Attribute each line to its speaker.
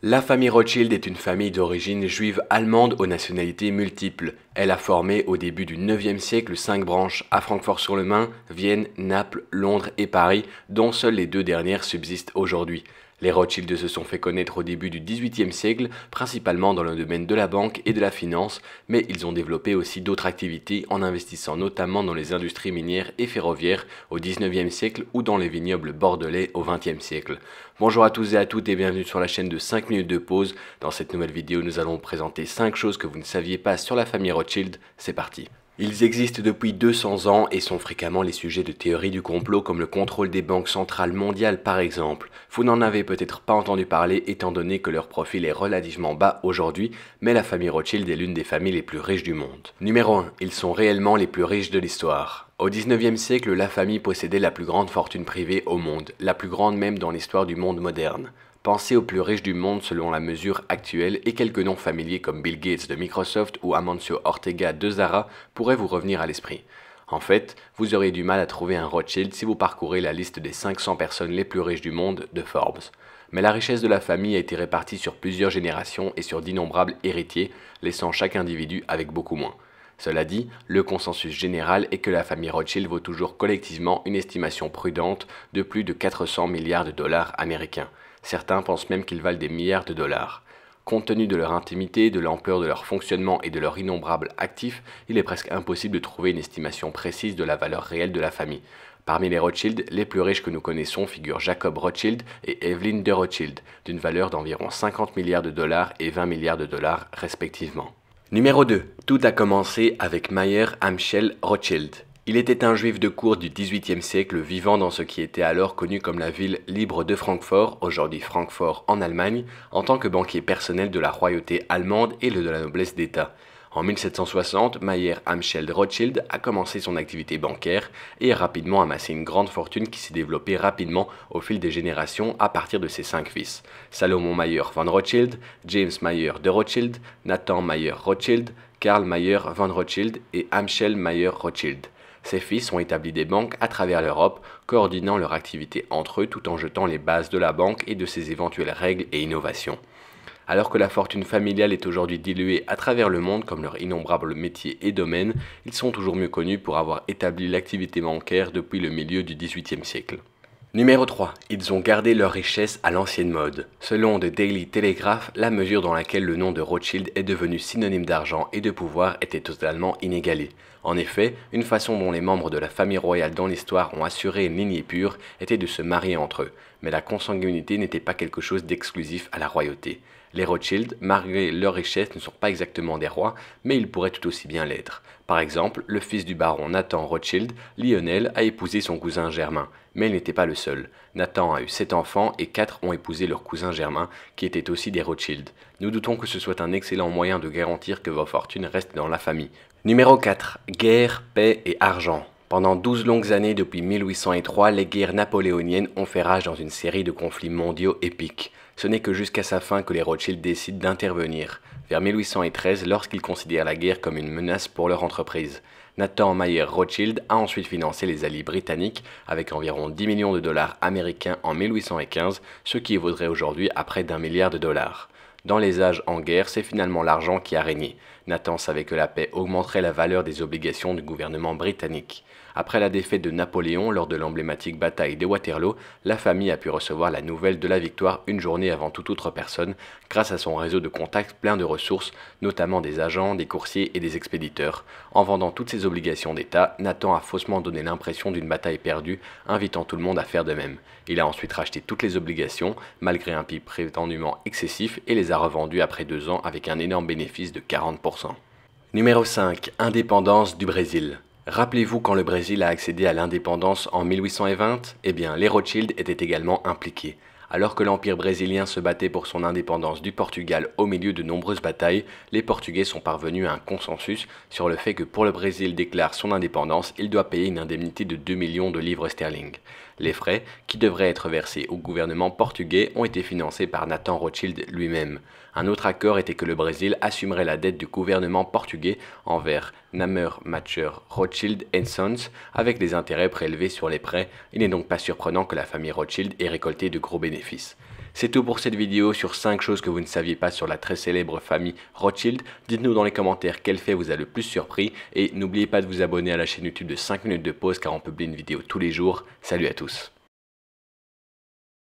Speaker 1: La famille Rothschild est une famille d'origine juive allemande aux nationalités multiples. Elle a formé au début du IXe siècle 5 branches à Francfort-sur-le-Main, Vienne, Naples, Londres et Paris, dont seules les 2 dernières subsistent aujourd'hui. Les Rothschild se sont fait connaître au début du XVIIIe siècle, principalement dans le domaine de la banque et de la finance, mais ils ont développé aussi d'autres activités en investissant notamment dans les industries minières et ferroviaires au XIXe siècle ou dans les vignobles bordelais au XXe siècle. Bonjour à tous et à toutes et bienvenue sur la chaîne de 5 minutes de pause. Dans cette nouvelle vidéo, nous allons vous présenter 5 choses que vous ne saviez pas sur la famille Rothschild. C'est parti. Ils existent depuis 200 ans et sont fréquemment les sujets de théories du complot comme le contrôle des banques centrales mondiales par exemple. Vous n'en avez peut-être pas entendu parler étant donné que leur profil est relativement bas aujourd'hui, mais la famille Rothschild est l'une des familles les plus riches du monde. Numéro 1. Ils sont réellement les plus riches de l'histoire. Au XIXe siècle, la famille possédait la plus grande fortune privée au monde, la plus grande même dans l'histoire du monde moderne. Pensez aux plus riches du monde selon la mesure actuelle et quelques noms familiers comme Bill Gates de Microsoft ou Amancio Ortega de Zara pourraient vous revenir à l'esprit. En fait, vous aurez du mal à trouver un Rothschild si vous parcourez la liste des 500 personnes les plus riches du monde de Forbes. Mais la richesse de la famille a été répartie sur plusieurs générations et sur d'innombrables héritiers, laissant chaque individu avec beaucoup moins. Cela dit, le consensus général est que la famille Rothschild vaut toujours collectivement une estimation prudente de plus de 400 milliards de dollars américains. Certains pensent même qu'ils valent des milliards de dollars. Compte tenu de leur intimité, de l'ampleur de leur fonctionnement et de leurs innombrables actifs, il est presque impossible de trouver une estimation précise de la valeur réelle de la famille. Parmi les Rothschild, les plus riches que nous connaissons figurent Jacob Rothschild et Evelyn de Rothschild, d'une valeur d'environ 50 milliards de dollars et 20 milliards de dollars respectivement. Numéro 2. Tout a commencé avec Mayer Amschel Rothschild. Il était un juif de cour du XVIIIe siècle vivant dans ce qui était alors connu comme la ville libre de Francfort, aujourd'hui Francfort en Allemagne, en tant que banquier personnel de la royauté allemande et de la noblesse d'État. En 1760, Mayer Amschel Rothschild a commencé son activité bancaire et a rapidement amassé une grande fortune qui s'est développée rapidement au fil des générations à partir de ses 5 fils. Salomon Mayer von Rothschild, James Mayer de Rothschild, Nathan Mayer Rothschild, Karl Mayer von Rothschild et Amschel Mayer Rothschild. Ces fils ont établi des banques à travers l'Europe, coordonnant leur activité entre eux tout en jetant les bases de la banque et de ses éventuelles règles et innovations. Alors que la fortune familiale est aujourd'hui diluée à travers le monde comme leurs innombrables métiers et domaines, ils sont toujours mieux connus pour avoir établi l'activité bancaire depuis le milieu du XVIIIe siècle. Numéro 3. Ils ont gardé leur richesse à l'ancienne mode. Selon The Daily Telegraph, la mesure dans laquelle le nom de Rothschild est devenu synonyme d'argent et de pouvoir était totalement inégalée. En effet, une façon dont les membres de la famille royale dans l'histoire ont assuré une lignée pure était de se marier entre eux, mais la consanguinité n'était pas quelque chose d'exclusif à la royauté. Les Rothschild, malgré leur richesse, ne sont pas exactement des rois, mais ils pourraient tout aussi bien l'être. Par exemple, le fils du baron Nathan Rothschild, Lionel, a épousé son cousin Germain, mais il n'était pas le seul. Nathan a eu 7 enfants et 4 ont épousé leur cousin Germain, qui était aussi des Rothschild. Nous doutons que ce soit un excellent moyen de garantir que vos fortunes restent dans la famille. Numéro 4. Guerre, paix et argent. Pendant 12 longues années depuis 1803, les guerres napoléoniennes ont fait rage dans une série de conflits mondiaux épiques. Ce n'est que jusqu'à sa fin que les Rothschild décident d'intervenir, vers 1813 lorsqu'ils considèrent la guerre comme une menace pour leur entreprise. Nathan Mayer Rothschild a ensuite financé les alliés britanniques avec environ 10 millions de dollars américains en 1815, ce qui évaudrait aujourd'hui à près d'1 milliard de dollars. Dans les âges en guerre, c'est finalement l'argent qui a régné. Nathan savait que la paix augmenterait la valeur des obligations du gouvernement britannique. Après la défaite de Napoléon lors de l'emblématique bataille de Waterloo, la famille a pu recevoir la nouvelle de la victoire une journée avant toute autre personne, grâce à son réseau de contacts plein de ressources, notamment des agents, des coursiers et des expéditeurs. En vendant toutes ses obligations d'État, Nathan a faussement donné l'impression d'une bataille perdue, invitant tout le monde à faire de même. Il a ensuite racheté toutes les obligations, malgré un prix prétendument excessif, et les a revendues après 2 ans avec un énorme bénéfice de 40%. Numéro 5. Indépendance du Brésil. Rappelez-vous quand le Brésil a accédé à l'indépendance en 1820 ? Eh bien, les Rothschild étaient également impliqués. Alors que l'Empire brésilien se battait pour son indépendance du Portugal au milieu de nombreuses batailles, les Portugais sont parvenus à un consensus sur le fait que pour le Brésil déclare son indépendance, il doit payer une indemnité de 2 millions de livres sterling. Les frais, qui devraient être versés au gouvernement portugais, ont été financés par Nathan Rothschild lui-même. Un autre accord était que le Brésil assumerait la dette du gouvernement portugais envers Namer Macher Rothschild & Sons avec les intérêts prélevés sur les prêts. Il n'est donc pas surprenant que la famille Rothschild ait récolté de gros bénéfices. C'est tout pour cette vidéo sur 5 choses que vous ne saviez pas sur la très célèbre famille Rothschild. Dites-nous dans les commentaires quel fait vous a le plus surpris et n'oubliez pas de vous abonner à la chaîne YouTube de 5 minutes de pause car on publie une vidéo tous les jours. Salut à tous.